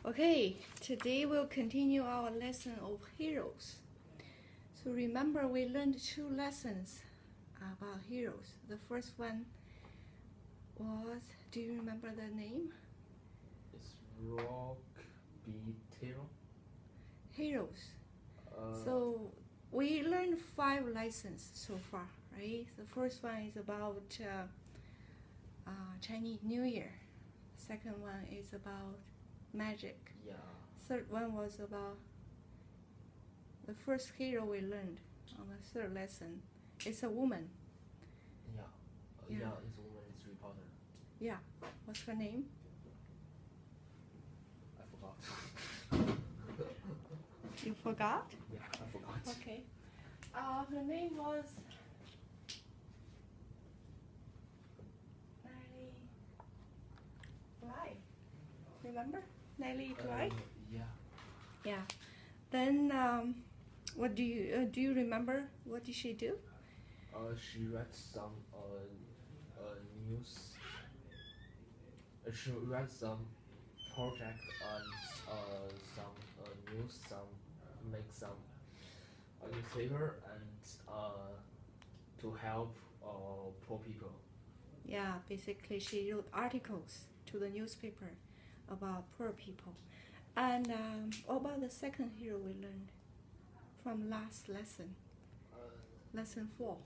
Okay, today we'll continue our lesson of heroes. So remember we learned 2 lessons about heroes. The first one was, do you remember the name? It's rock beetle. Heroes. So we learned 5 lessons so far, right? The first one is about Chinese New Year. Second one is about magic. Yeah. Third one was about the first hero we learned on the third lesson. It's a woman. Yeah. Yeah. Yeah, it's a woman, it's reporter. Yeah. What's her name? I forgot. You forgot? Yeah, I forgot. Okay. Her name was Nellie Bly. Remember? Nellie Bly? Yeah. Yeah. Then what do you remember? What did she do? She read some news. She read some project and some news, make some newspaper and to help poor people. Yeah, basically she wrote articles to the newspaper about poor people. And what about the second hero we learned from last lesson? Lesson 4.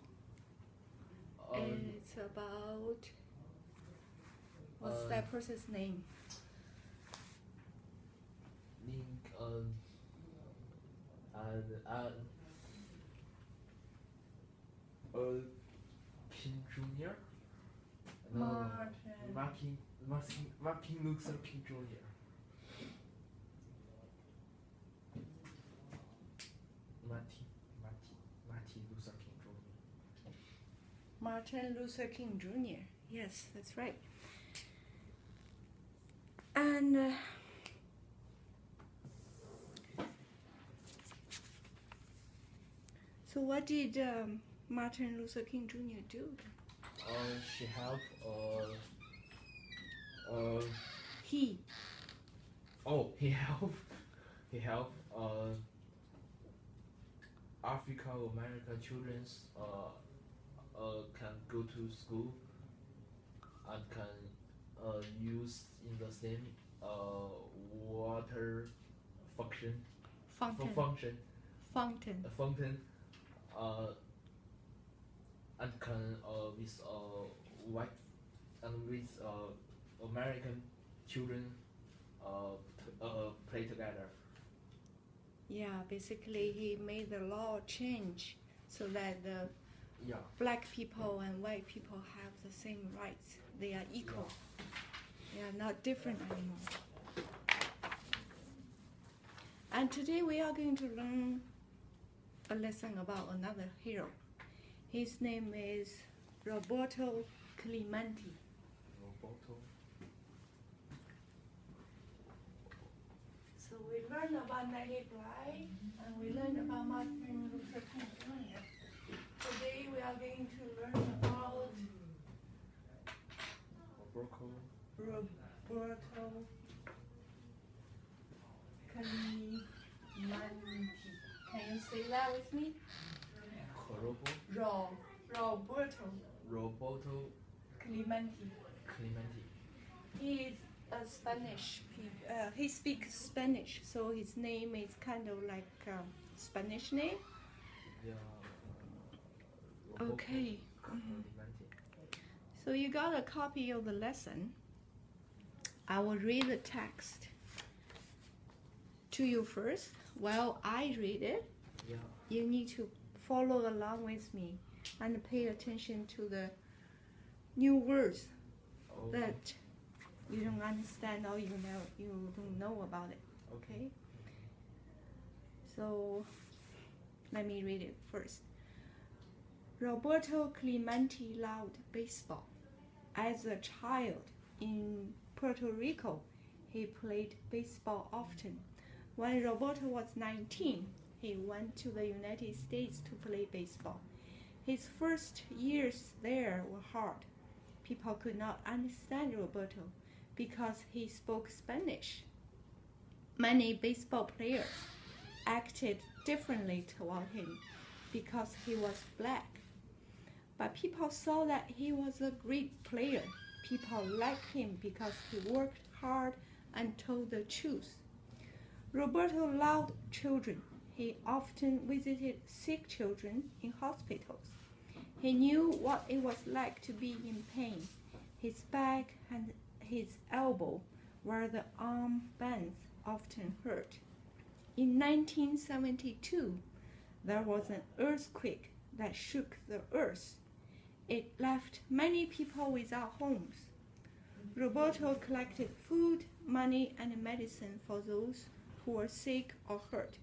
It's about, what's that person's name? LING King Jr. No, Martin Luther King Jr. Martin Luther King Jr. Martin Luther King Jr. Yes, that's right. And so what did Martin Luther King Jr. do? She helped He helped African American children can go to school and can use in the same water function fountain and can with white and with American children play together. Yeah, basically he made the law change so that the Yeah. black people and white people have the same rights. They are equal. They are not different anymore. And today we are going to learn a lesson about another hero. His name is Roberto Clemente. So we learned about Nellie Bly and we learned about Martin Luther King Jr. Today we are going to learn about Roberto Clemente. Can you say that with me? Roberto Clemente. He is a Spanish. He speaks Spanish, so his name is kind of like a Spanish name. Yeah. Okay. So you got a copy of the lesson. I will read the text to you first. While I read it, Yeah. you need to follow along with me and pay attention to the new words that you don't understand or you don't know about it. Okay? So let me read it first. Roberto Clemente loved baseball. As a child in Puerto Rico, he played baseball often. When Roberto was 19, he went to the United States to play baseball. His first years there were hard. People could not understand Roberto because he spoke Spanish. Many baseball players acted differently toward him because he was black. But people saw that he was a great player. People liked him because he worked hard and told the truth. Roberto loved children. He often visited sick children in hospitals. He knew what it was like to be in pain. His back and his elbow, where the arm bands often hurt. In 1972, there was an earthquake that shook the earth. It left many people without homes. Roberto collected food, money, and medicine for those who were sick or hurt.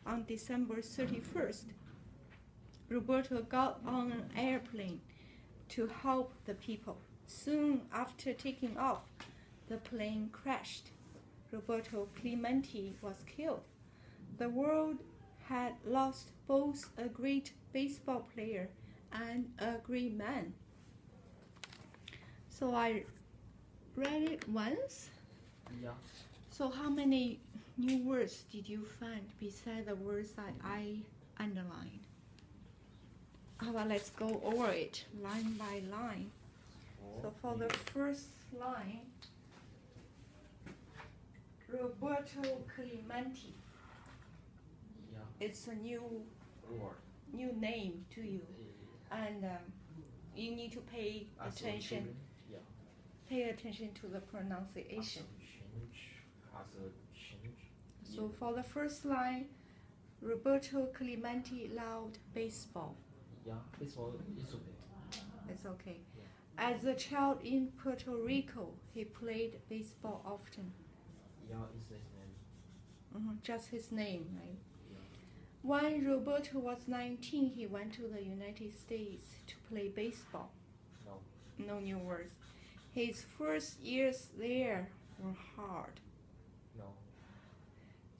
On December 31st, Roberto got on an airplane to help the people. Soon after taking off, the plane crashed. Roberto Clemente was killed. The world had lost both a great baseball player and a great man. So I read it once. Yeah. So how many new words did you find beside the words that I underlined? How about let's go over it line by line. So for the first line, Roberto Clemente. Yeah. It's a new Word. name to you, and you need to pay attention. Yeah. Pay attention to the pronunciation. As a change. So for the first line, Roberto Clemente loved baseball. Yeah, baseball is okay. It's okay. Yeah. As a child in Puerto Rico, he played baseball often. Yeah, it's his name. Just his name, right? Yeah. When Roberto was 19, he went to the United States to play baseball. No new words. His first years there were hard. No.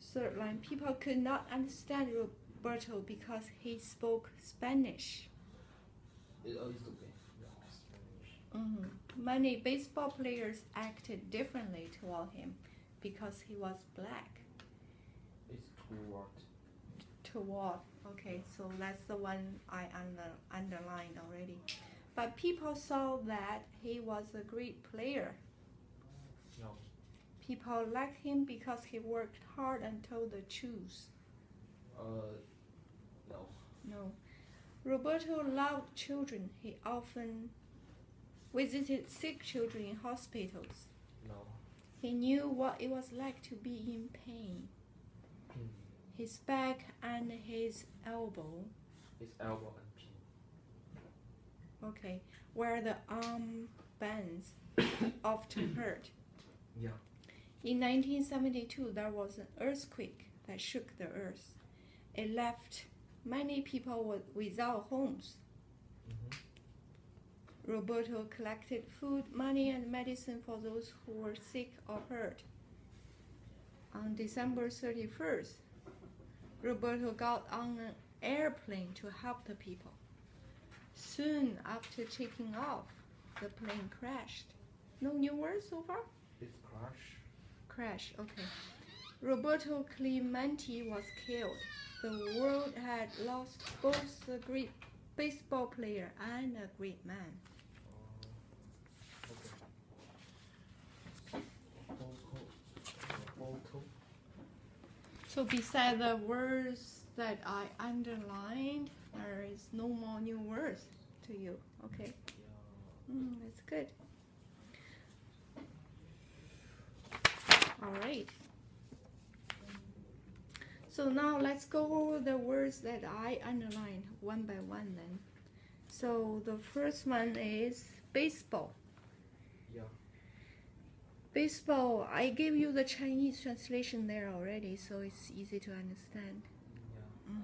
Third line, people could not understand Roberto because he spoke Spanish. It's okay. Yeah, Spanish. Many baseball players acted differently toward him because he was black. It's toward. Toward, okay, so that's the one I underlined already. But people saw that he was a great player. No. People liked him because he worked hard and told the truth. No. No. Roberto loved children. He often visited sick children in hospitals. No. He knew what it was like to be in pain. His back and his elbow. His elbow and pin. Okay, where the arm bands often hurt. Yeah. In 1972, there was an earthquake that shook the earth. It left many people without homes. Roberto collected food, money, and medicine for those who were sick or hurt. On December 31st, Roberto got on an airplane to help the people. Soon after taking off, the plane crashed. No new words so far? It's crash. Crash, okay. Roberto Clemente was killed. The world had lost both a great baseball player and a great man. Photo. So beside the words that I underlined, there is no more new words to you, okay? That's good. All right. So now let's go over the words that I underlined one by one then. So the first one is baseball. Yeah. Baseball, I gave you the Chinese translation there already, so it's easy to understand. Yeah.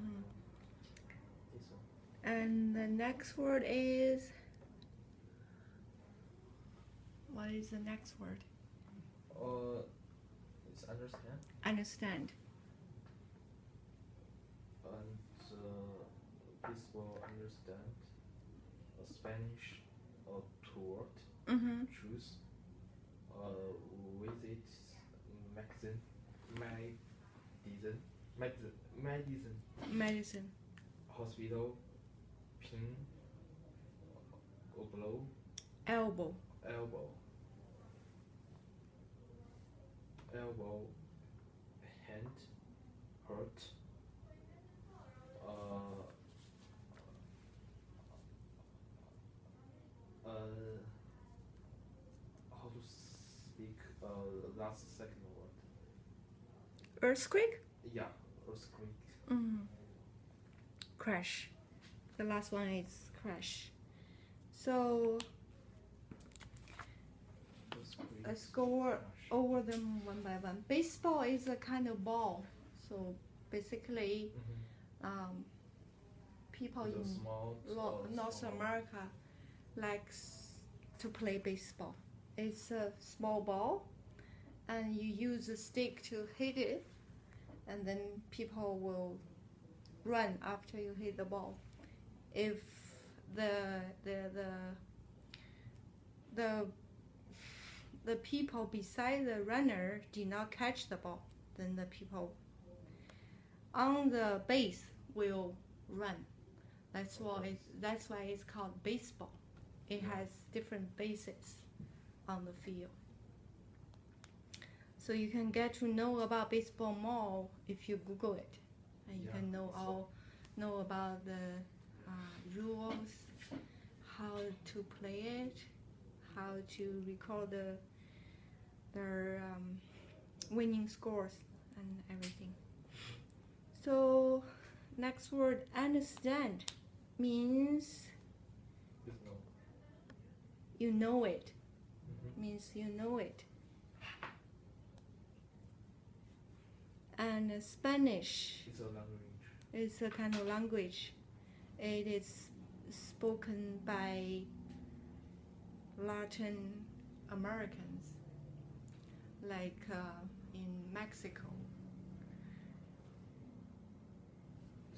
This one. And the next word is, what is the next word? It's understand. Understand. And baseball understand a Spanish toward choose visit magazine Medicine. Hospital. Pin. Or blow. Elbow. Elbow. Hand. Hurt. How to speak last second word? Earthquake. Yeah, earthquake. Crash. The last one is crash. So let's go over them one by one. Baseball is a kind of ball. So basically, people in North America likes to play baseball. It's a small ball, and you use a stick to hit it, and then people will run after you hit the ball. If the people beside the runner did not catch the ball, then the people on the base will run. That's why it's called baseball. It has different bases on the field. So you can get to know about baseball more if you Google it, and you can know about the rules, how to play it, how to record their winning scores and everything. So next word, understand, means you know it. Means you know it. And Spanish is a kind of language. It is spoken by Latin Americans, like in Mexico.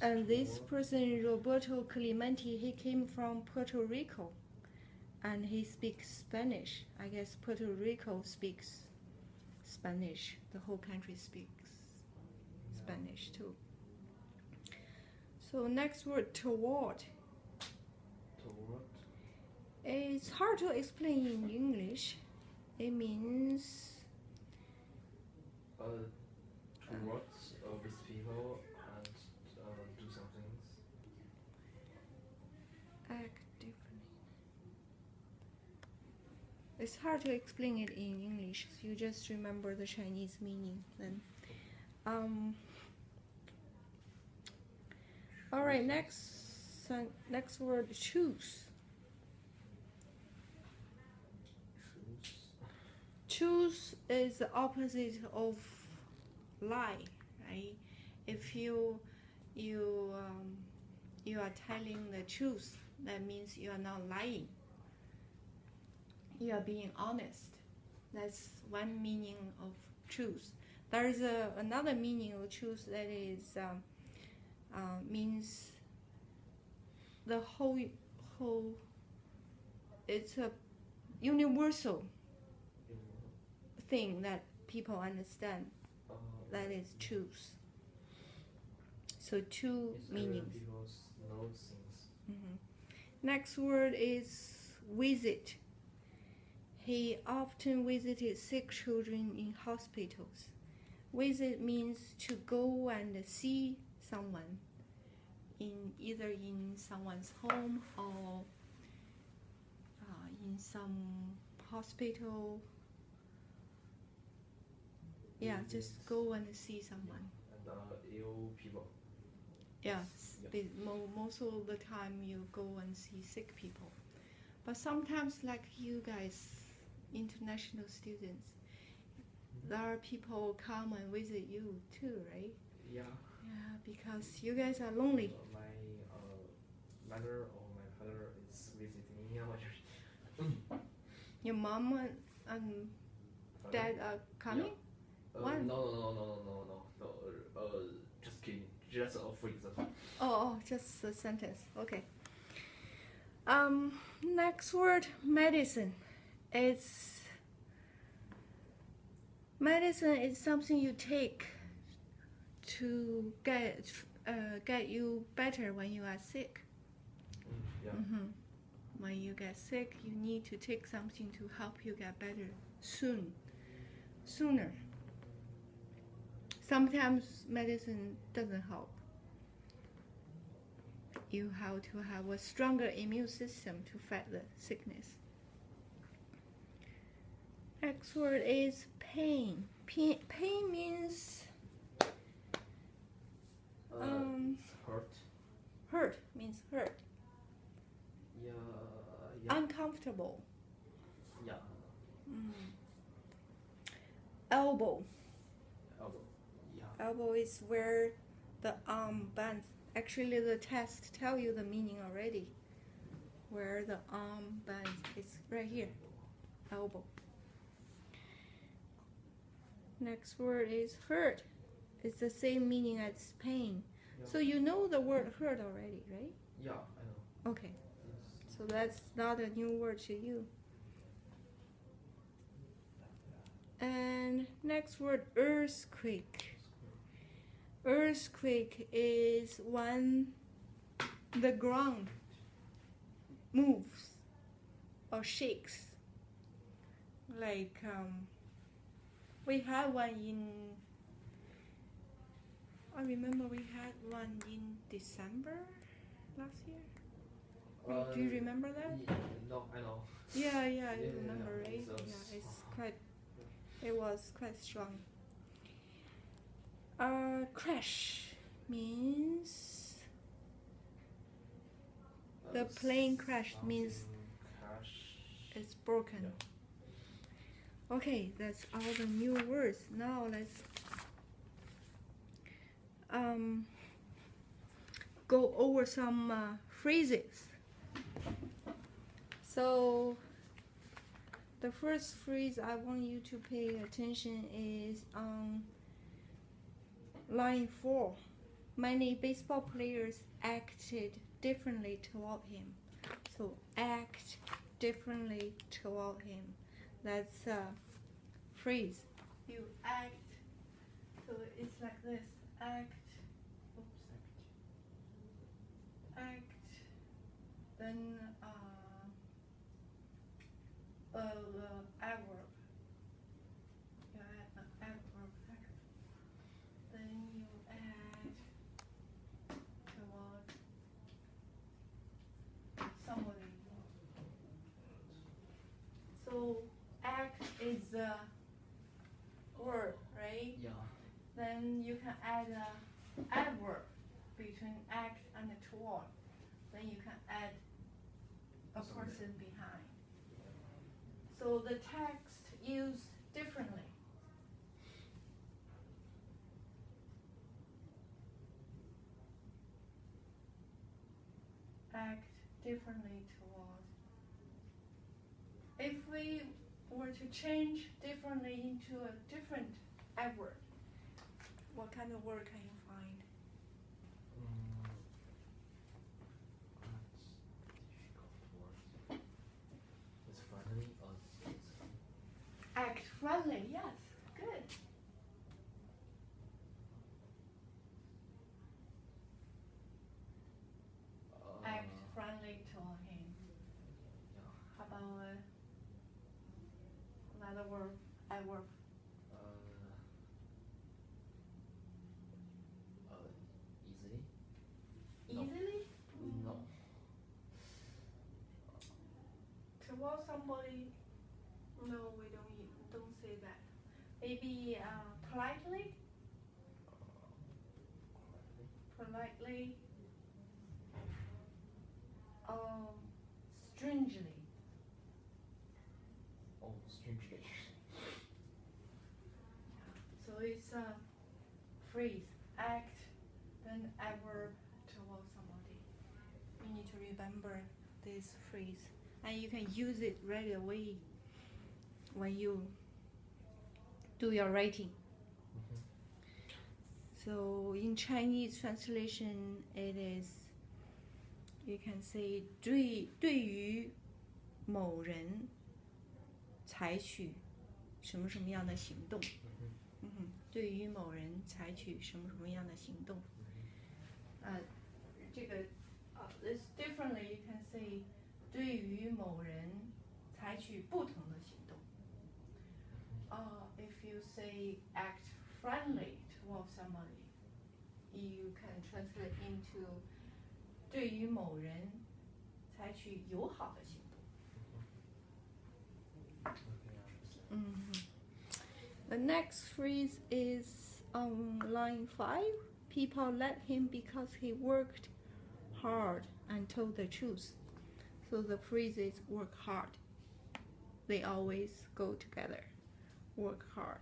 And this person, Roberto Clemente, he came from Puerto Rico, and he speaks Spanish. I guess Puerto Rico speaks Spanish. The whole country speaks Spanish too. So next word, toward. It's hard to explain in English. It means towards with people and do some things. Act differently. It's hard to explain it in English. So you just remember the Chinese meaning then. All right, next word, choose. Choose is the opposite of lie, right? If you are telling the truth, that means you are not lying. You are being honest. That's one meaning of truth. There is another meaning of truth that is means the whole. It's a universal thing that people understand. That is truth. So two meanings. People know things. Next word is visit. He often visited sick children in hospitals. Visit means to go and see someone either in someone's home or in some hospital. Yeah, just go and see someone. And ill people. Yes, most of the time you go and see sick people. But sometimes, like you guys, international students, there are people come and visit you too, right? Yeah. Yeah, because you guys are lonely. My mother or my father is visiting me. Your mom and dad are coming? Yeah. When? No. Just kidding. Just for example. Oh, just a sentence. Okay. Next word, medicine. It's Medicine is something you take to get you better when you are sick. Yeah. When you get sick, you need to take something to help you get better sooner. Sometimes medicine doesn't help. You have to have a stronger immune system to fight the sickness. Next word is pain. Pain means Hurt. hurt means hurt. Yeah. Uncomfortable. Yeah. Elbow. Yeah. Elbow is where the arm bends. Actually, the test tell you the meaning already. Where the arm bends is right here. Elbow. Next word is hurt. It's the same meaning as pain. Yeah. So you know the word hurt already, right? Yeah, I know. Okay. Yes. So that's not a new word to you. And next word, earthquake. Earthquake is when the ground moves or shakes. Like we had one I remember we had one in December last year. Do you remember that? No, I know. Yeah, I Yeah, remember, yeah. right? So Yeah, it was quite strong. Crash means the plane crashed means it's broken. Yeah. Okay, that's all the new words. Now let's go over some phrases. So the first phrase I want you to pay attention is on line 4. Many baseball players acted differently toward him. So act differently toward him. That's a phrase. You act. So it's like this. Act. Act. Then adverb. You add an adverb. Act. Then you add toward somebody. So act is a word, right? Yeah. Then you can add an adverb between act and toward. Then you can add a person behind. So the text used differently. Act differently toward. If we were to change differently into a different adverb, what kind of word can you find? That's difficult word. It's friendly or it's Act friendly, yes, good. Act friendly toward him. Yeah. How about another word, adverb? Easily? Easily? No. Toward somebody? No, we don't say that. Maybe politely? Politely. Strangely. Oh, strangely. So it's a phrase, act, then adverb toward somebody. You need to remember this phrase, and you can use it right away when you do your writing. So in Chinese translation, it is, you can say 对于某人采取什么什么样的行动。对于某人采取什么什么样的行动。这个this differently you can say 对于某人采取不同的行动。If you say act friendly towards somebody, you can translate into 对于某人采取友好的行动。The next phrase is on line 5. People let him because he worked hard and told the truth. So the phrase is work hard. They always go together. Work hard.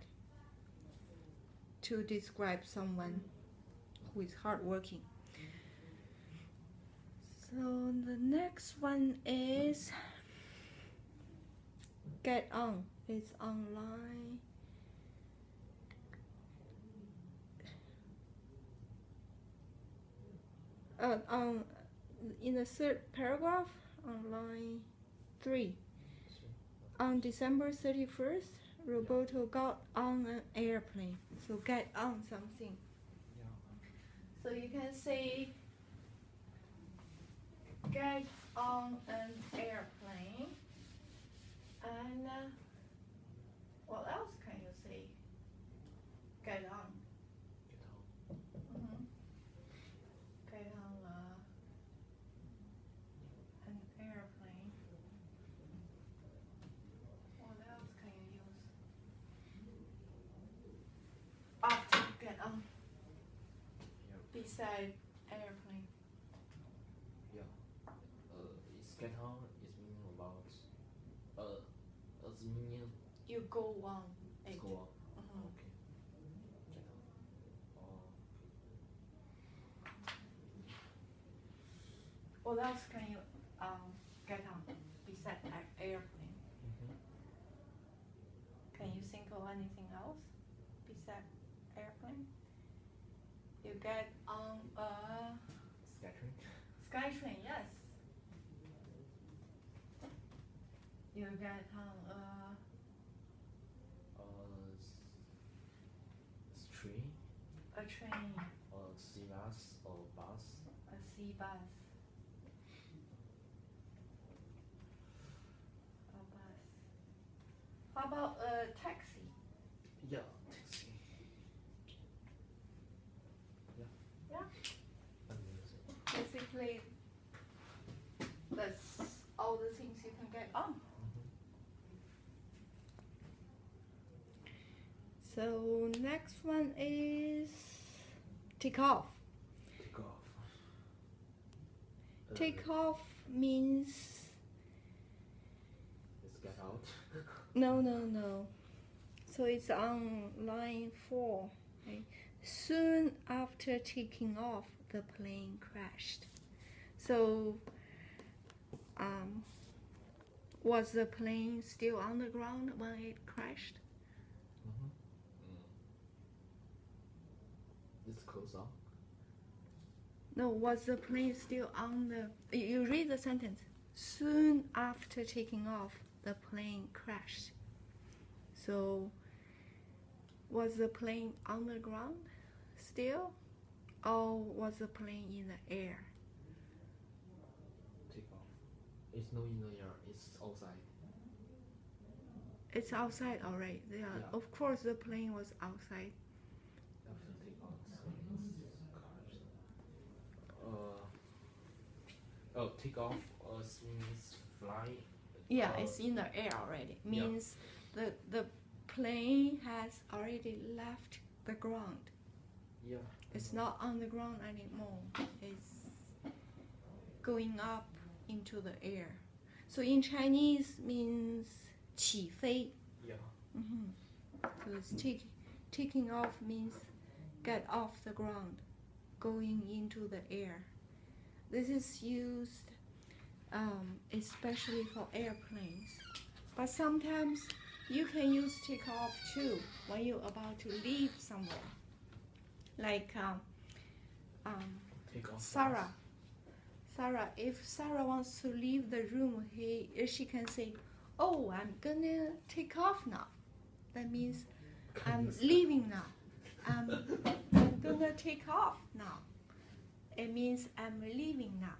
To describe someone who is hardworking. So the next one is get on. It's online. In the third paragraph, on line 3. On December 31st, Roberto got on an airplane. So get on something. So you can say get on an airplane. And what else can you say? Get on. Get on an airplane. What else can you use? After get on. Beside airplane. It's get on is meaning about the meaning You go on. go on. Okay. Get on. What else can you get on beside airplane? Can you think of anything else beside airplane? You get on a Skytrain, yes. You get on a train. Sea bus or bus. A sea bus. A bus. How about a taxi? Yeah, taxi. Yeah. Basically, that's all the things you can get on. So next one is take off. Take off means Let's get out. no. So it's on line 4. Okay. Soon after taking off, the plane crashed. So was the plane still on the ground when it crashed? It's close on. No, was the plane still on the... You read the sentence. Soon after taking off, the plane crashed. So, was the plane on the ground still? Or was the plane in the air? Take off. It's not in the air, it's outside. It's outside already. Yeah. Of course the plane was outside. After take off, take off means fly. Yeah, it's in the air already. Means the plane has already left the ground. Yeah. It's not on the ground anymore. It's going up into the air. So in Chinese means 起飞. Yeah. So it's taking off means get off the ground, going into the air. This is used especially for airplanes. But sometimes you can use take off too when you're about to leave somewhere. Like Take off. Sarah, if Sarah wants to leave the room, she can say, "Oh, I'm gonna take off now." That means I'm leaving now. I'm gonna take off now. It means I'm leaving now.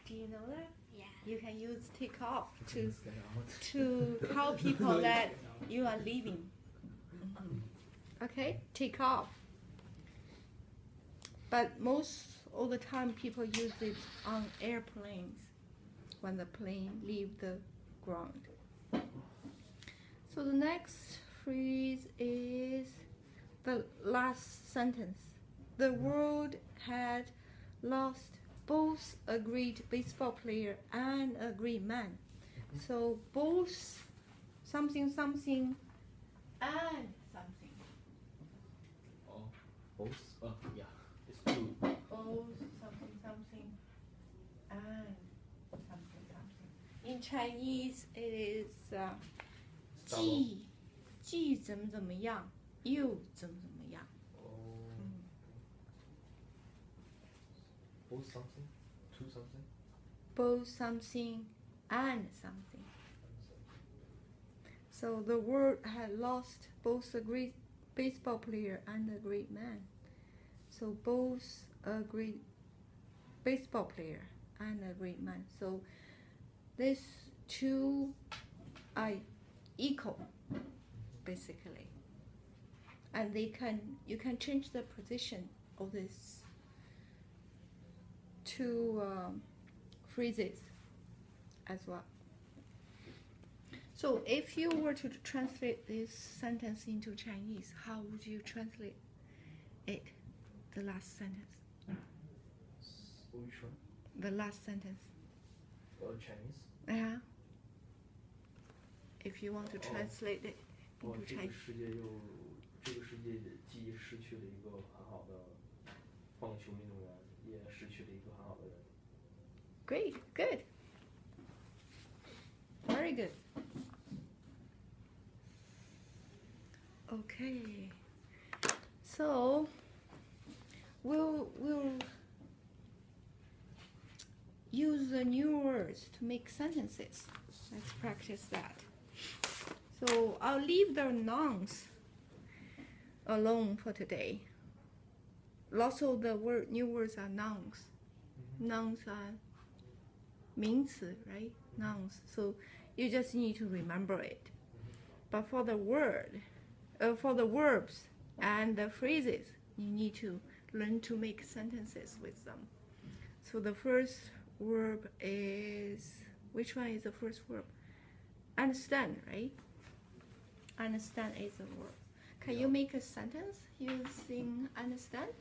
Do you know that? Yeah. You can use take off to Get out. tell people that you are leaving. Okay, take off. But most all the time people use it on airplanes when the plane leave the ground. So the next phrase is the last sentence. The world had lost both a great baseball player and a great man. So both something something and something. Oh, both? Yeah, it's two. Both something something and something something. In Chinese it is 既怎么怎么样又怎么怎么样。 Oh. Both something? Two something? Both something and something. So the world had lost both a great baseball player and a great man. So both a great baseball player and a great man. So these two are equal, basically. And you can change the position of these two phrases as well. So if you were to translate this sentence into Chinese, how would you translate it? The last sentence. Which one? The last sentence. Chinese? Yeah. If you want to translate it 哦， into 这个 Chinese. 世界既失去了一个很好的棒球运动员，也失去了一个很好的人。 Great, good. Very good. Okay. So we'll use the new words to make sentences. Let's practice that. So I'll leave the nouns alone for today. Lots of the new words are nouns. Nouns are 名词, right? Nouns. So you just need to remember it. But for the verbs and the phrases, you need to learn to make sentences with them. So the first verb is, which one is the first verb? Understand, right? Understand is a verb. Can you make a sentence using understand?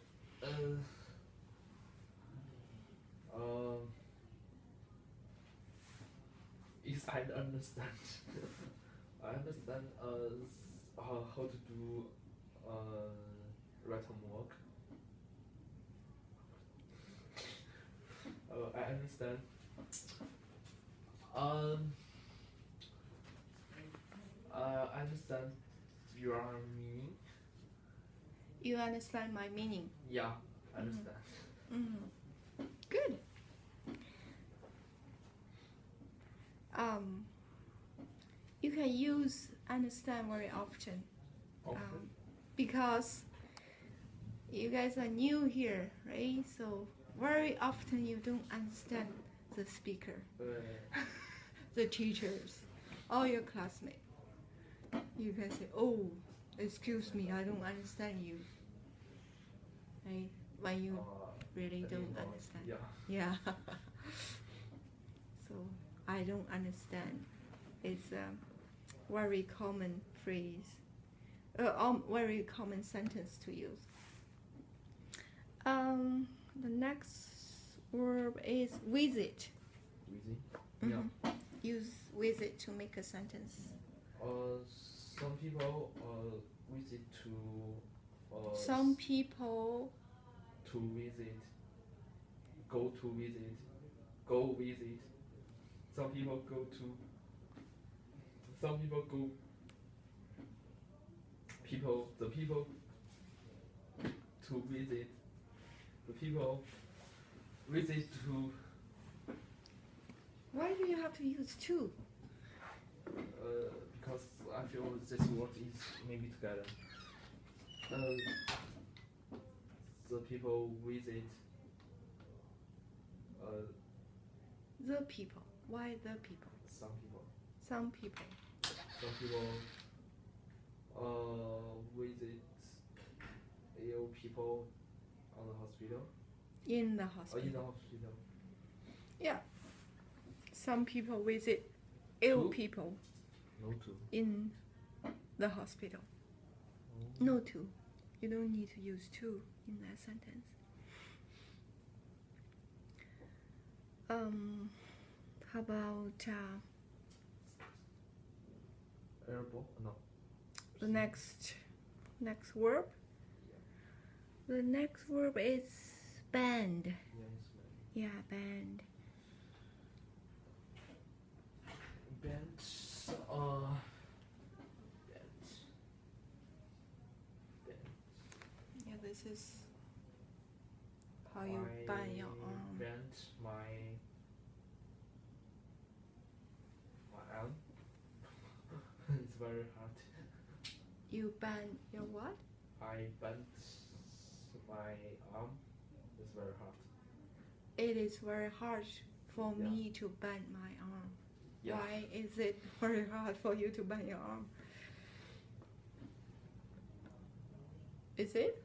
Yes, I understand. I understand how to do write homework. I understand. I understand your meaning. You understand my meaning? Yeah, I understand. Good. You can use understand very often. Because you guys are new here, right? So very often you don't understand the speaker, the teachers, or your classmates. You can say, "Oh, excuse me, I don't understand you." Right? When you really don't understand. Yeah. So I don't understand. It's a very common phrase, very common sentence to use. The next verb is visit. Visit? Yeah. Use visit to make a sentence. Some people visit to. Some people. To visit. Go to visit. Go visit. Some people go to. Some people go. The people to visit. The people visit to. Why do you have to use to? Because I feel this word is maybe together. The people visit. The people. Why the people? Some people. Some people. Some people visit ill people on the hospital. In the In hospital. the hospital. Yeah. Some people visit ill Two? people No two. in the hospital. No two. You don't need to use two in that sentence. How about Airport? No. the next verb? Yeah. The next verb is band. Yeah, it's band. Yeah, band. Band. Yeah, this is how you bend your arm. Bend my arm. It's very hard. You bend your what? I bent my arm. It's very hard. It is very hard for Yeah. me to bend my arm. Yeah. Why is it very hard for you to bend your arm? Is it?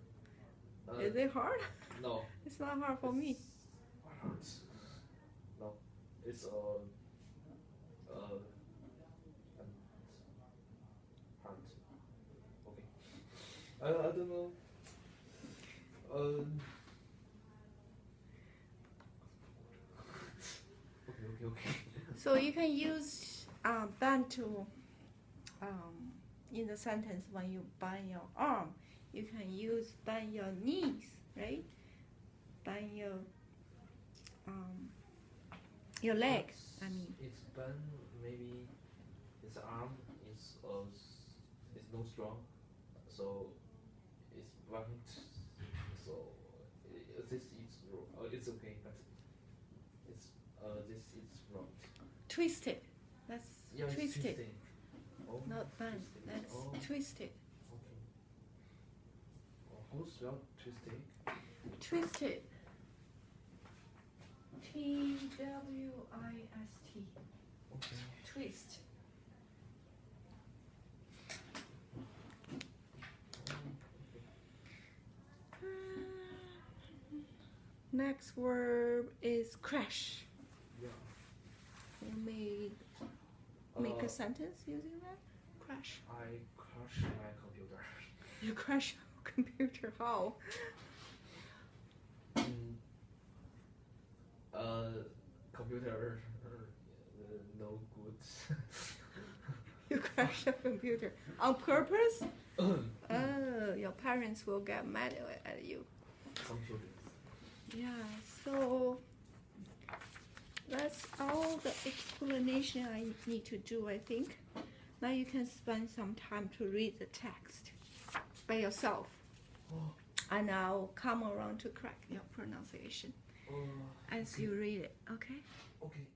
Is it hard? No. It's not hard for me. Hard. No. It's hard. Okay. I don't know. Okay. So you can use bend to in the sentence when you bend your arm. You can use bend your knees, right? Bend your leg. I mean. It's bend. Maybe its arm is no strong, so it's bent. So this is it's okay, but it's this is wrong. Twisted. That's Yeah, it's twisted. twisting. Oh, Not bent. twisting. That's Oh, twisted. okay. How to spell twisting? Twisted. Twist. Okay. Twist. Next verb is crash. Yeah. You may make a sentence using that. Crash. I crashed my computer. You crash your computer. How? Computer no good. You crash your computer on purpose? Oh, your parents will get mad at you. Some children. Yeah, so that's all the explanation I need to do, I think. Now you can spend some time to read the text by yourself. And I'll come around to correct your pronunciation as you read it, okay? Okay.